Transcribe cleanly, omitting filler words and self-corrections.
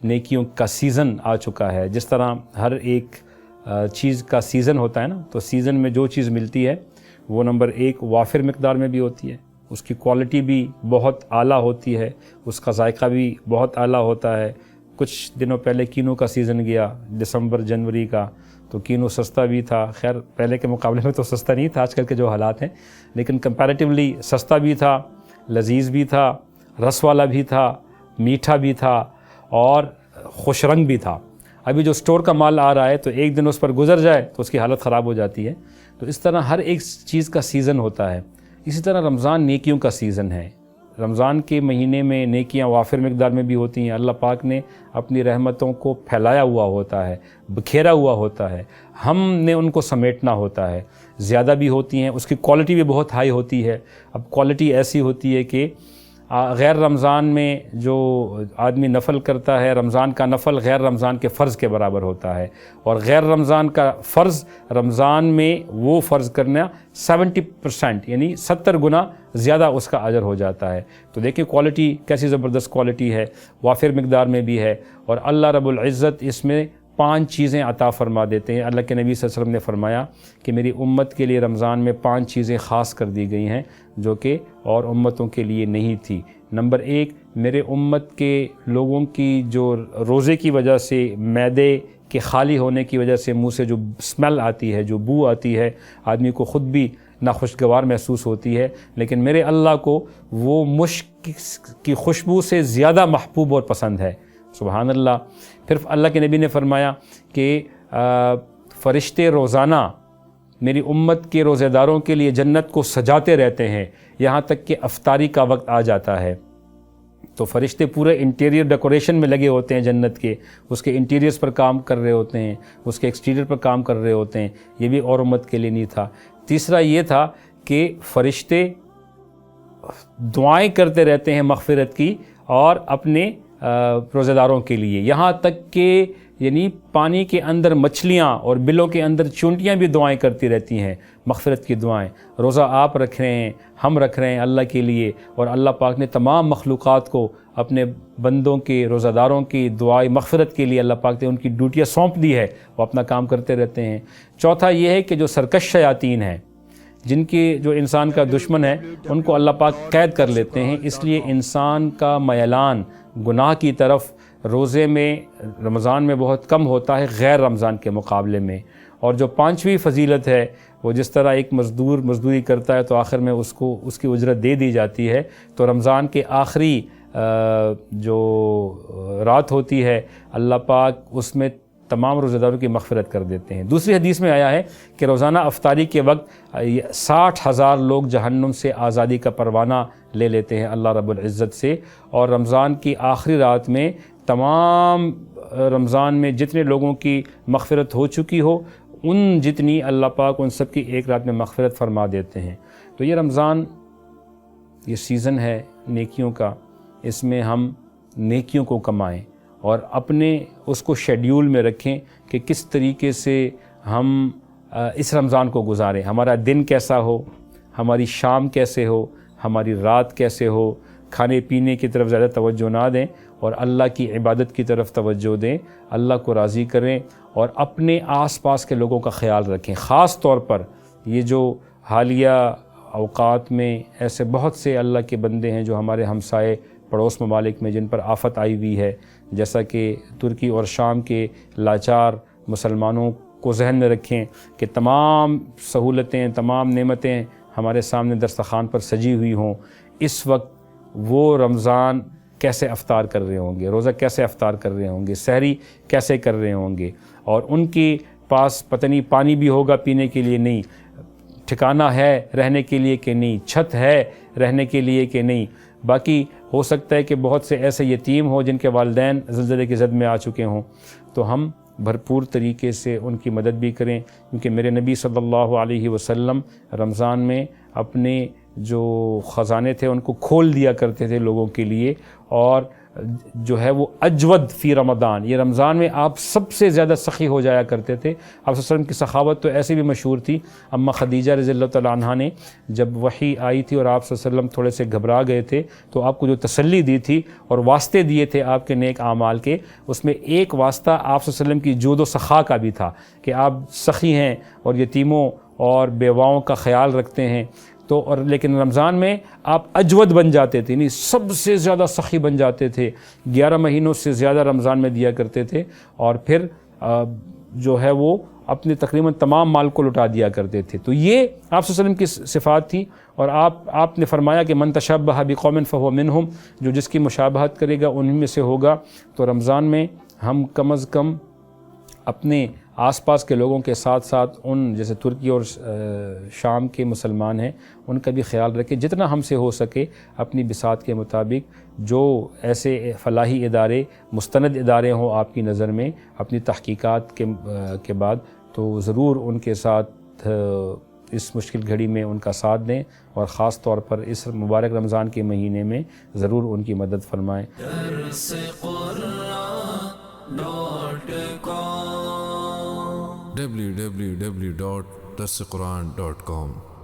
نیکیوں کا سیزن آ چکا ہے. جس طرح ہر ایک چیز کا سیزن ہوتا ہے نا، تو سیزن میں جو چیز ملتی ہے وہ نمبر ایک وافر مقدار میں بھی ہوتی ہے، اس کی کوالٹی بھی بہت اعلیٰ ہوتی ہے، اس کا ذائقہ بھی بہت اعلیٰ ہوتا ہے. کچھ دنوں پہلے کینو کا سیزن گیا، دسمبر جنوری کا، تو کینو سستا بھی تھا. خیر پہلے کے مقابلے میں تو سستا نہیں تھا آج کل کے جو حالات ہیں، لیکن کمپیریٹیولی سستا بھی تھا، لذیذ بھی تھا، رس والا بھی تھا، میٹھا بھی تھا اور خوش رنگ بھی تھا. ابھی جو سٹور کا مال آ رہا ہے تو ایک دن اس پر گزر جائے تو اس کی حالت خراب ہو جاتی ہے. تو اس طرح ہر ایک چیز کا سیزن ہوتا ہے. اسی طرح رمضان نیکیوں کا سیزن ہے. رمضان کے مہینے میں نیکیاں وافر مقدار میں بھی ہوتی ہیں. اللہ پاک نے اپنی رحمتوں کو پھیلایا ہوا ہوتا ہے، بکھیرا ہوا ہوتا ہے، ہم نے ان کو سمیٹنا ہوتا ہے. زیادہ بھی ہوتی ہیں، اس کی کوالٹی بھی بہت ہائی ہوتی ہے. اب کوالٹی ایسی ہوتی ہے کہ غیر رمضان میں جو آدمی نفل کرتا ہے، رمضان کا نفل غیر رمضان کے فرض کے برابر ہوتا ہے، اور غیر رمضان کا فرض رمضان میں وہ فرض کرنا 70% یعنی 70 گنا زیادہ اس کا اجر ہو جاتا ہے. تو دیکھیں کوالٹی کیسی زبردست کوالٹی ہے، وافر مقدار میں بھی ہے. اور اللہ رب العزت اس میں 5 چیزیں عطا فرما دیتے ہیں. اللہ کے نبی صلی اللہ علیہ وسلم نے فرمایا کہ میری امت کے لیے رمضان میں 5 چیزیں خاص کر دی گئی ہیں جو کہ اور امتوں کے لیے نہیں تھی. نمبر 1، میرے امت کے لوگوں کی جو روزے کی وجہ سے معدے کے خالی ہونے کی وجہ سے منہ سے جو اسمیل آتی ہے، جو بو آتی ہے، آدمی کو خود بھی ناخوشگوار محسوس ہوتی ہے، لیکن میرے اللہ کو وہ مشک کی خوشبو سے زیادہ محبوب اور پسند ہے. سبحان اللہ. پھر اللہ کے نبی نے فرمایا کہ فرشتے روزانہ میری امت کے روزے داروں کے لیے جنت کو سجاتے رہتے ہیں یہاں تک کہ افطاری کا وقت آ جاتا ہے. تو فرشتے پورے انٹیریئر ڈیکوریشن میں لگے ہوتے ہیں جنت کے، اس کے انٹیریئرز پر کام کر رہے ہوتے ہیں، اس کے ایکسٹیریئر پر کام کر رہے ہوتے ہیں. یہ بھی اور امت کے لیے نہیں تھا. تیسرا یہ تھا کہ فرشتے دعائیں کرتے رہتے ہیں مغفرت کی اور اپنے روزے داروں کے لیے، یہاں تک کہ یعنی پانی کے اندر مچھلیاں اور بلوں کے اندر چونٹیاں بھی دعائیں کرتی رہتی ہیں، مغفرت کی دعائیں. روزہ آپ رکھ رہے ہیں، ہم رکھ رہے ہیں اللہ کے لیے، اور اللہ پاک نے تمام مخلوقات کو اپنے بندوں کے روزہ داروں کی دعائیں مغفرت کے لیے اللہ پاک نے ان کی ڈیوٹیاں سونپ دی ہے، وہ اپنا کام کرتے رہتے ہیں. چوتھا یہ ہے کہ جو سرکش شیاطین ہیں، جن کی جو انسان کا دشمن ہے، ان کو اللہ پاک قید کر لیتے ہیں. اس لیے انسان کا میلان گناہ کی طرف روزے میں رمضان میں بہت کم ہوتا ہے غیر رمضان کے مقابلے میں. اور جو 5ویں فضیلت ہے، وہ جس طرح ایک مزدور مزدوری کرتا ہے تو آخر میں اس کو اس کی اجرت دے دی جاتی ہے، تو رمضان کے آخری جو رات ہوتی ہے اللہ پاک اس میں تمام روزہ داروں کی مغفرت کر دیتے ہیں. دوسری حدیث میں آیا ہے کہ روزانہ افطاری کے وقت 60,000 لوگ جہنم سے آزادی کا پروانہ لے لیتے ہیں اللہ رب العزت سے. اور رمضان کی آخری رات میں تمام رمضان میں جتنے لوگوں کی مغفرت ہو چکی ہو، ان جتنی اللہ پاک ان سب کی ایک رات میں مغفرت فرما دیتے ہیں. تو یہ رمضان یہ سیزن ہے نیکیوں کا، اس میں ہم نیکیوں کو کمائیں اور اپنے اس کو شیڈیول میں رکھیں کہ کس طریقے سے ہم اس رمضان کو گزاریں. ہمارا دن کیسا ہو، ہماری شام کیسے ہو، ہماری رات کیسے ہو. کھانے پینے کی طرف زیادہ توجہ نہ دیں اور اللہ کی عبادت کی طرف توجہ دیں، اللہ کو راضی کریں اور اپنے آس پاس کے لوگوں کا خیال رکھیں. خاص طور پر یہ جو حالیہ اوقات میں ایسے بہت سے اللہ کے بندے ہیں جو ہمارے ہمسائے پڑوس ممالک میں جن پر آفت آئی ہوئی ہے، جیسا کہ ترکی اور شام کے لاچار مسلمانوں کو ذہن میں رکھیں کہ تمام سہولتیں، تمام نعمتیں ہمارے سامنے دسترخوان پر سجی ہوئی ہوں. اس وقت وہ رمضان کیسے افطار کر رہے ہوں گے، روزہ کیسے افطار کر رہے ہوں گے، سحری کیسے کر رہے ہوں گے، اور ان کے پاس پتہ نہیں پانی بھی ہوگا پینے کے لیے نہیں، ٹھکانہ ہے رہنے کے لیے کہ نہیں، چھت ہے رہنے کے لیے کہ نہیں. باقی ہو سکتا ہے کہ بہت سے ایسے یتیم ہوں جن کے والدین زلزلے کی زد میں آ چکے ہوں، تو ہم بھرپور طریقے سے ان کی مدد بھی کریں، کیونکہ میرے نبی صلی اللہ علیہ وسلم رمضان میں اپنے جو خزانے تھے ان کو کھول دیا کرتے تھے لوگوں کے لیے، اور جو ہے وہ اجود فی رمضان، یہ رمضان میں آپ سب سے زیادہ سخی ہو جایا کرتے تھے۔ آپ صلی اللہ علیہ وسلم کی سخاوت تو ایسے بھی مشہور تھی، اماں خدیجہ رضی اللہ تعالیٰ عنہا نے جب وحی آئی تھی اور آپ صلی اللہ علیہ وسلم تھوڑے سے گھبرا گئے تھے تو آپ کو جو تسلی دی تھی اور واسطے دیے تھے آپ کے نیک اعمال کے، اس میں ایک واسطہ آپ صلی اللہ علیہ وسلم کی جود و سخا کا بھی تھا کہ آپ سخی ہیں اور یتیموں اور بیواؤں کا خیال رکھتے ہیں۔ تو اور لیکن رمضان میں آپ اجود بن جاتے تھے، نہیں سب سے زیادہ سخی بن جاتے تھے، 11 مہینوں سے زیادہ رمضان میں دیا کرتے تھے، اور پھر جو ہے وہ اپنے تقریباً تمام مال کو لٹا دیا کرتے تھے۔ تو یہ آپ صلی اللہ علیہ وسلم کی صفات تھی، اور آپ نے فرمایا کہ من تشبہ بقوم فہو منہم، جو جس کی مشابہت کرے گا انہی میں سے ہوگا۔ تو رمضان میں ہم کم از کم اپنے آس پاس کے لوگوں کے ساتھ ساتھ ان جیسے ترکی اور شام کے مسلمان ہیں ان کا بھی خیال رکھیں، جتنا ہم سے ہو سکے اپنی بساط کے مطابق۔ جو ایسے فلاحی ادارے مستند ادارے ہوں آپ کی نظر میں اپنی تحقیقات کے بعد، تو ضرور ان کے ساتھ اس مشکل گھڑی میں ان کا ساتھ دیں، اور خاص طور پر اس مبارک رمضان کے مہینے میں ضرور ان کی مدد فرمائیں۔ www.darsequran.com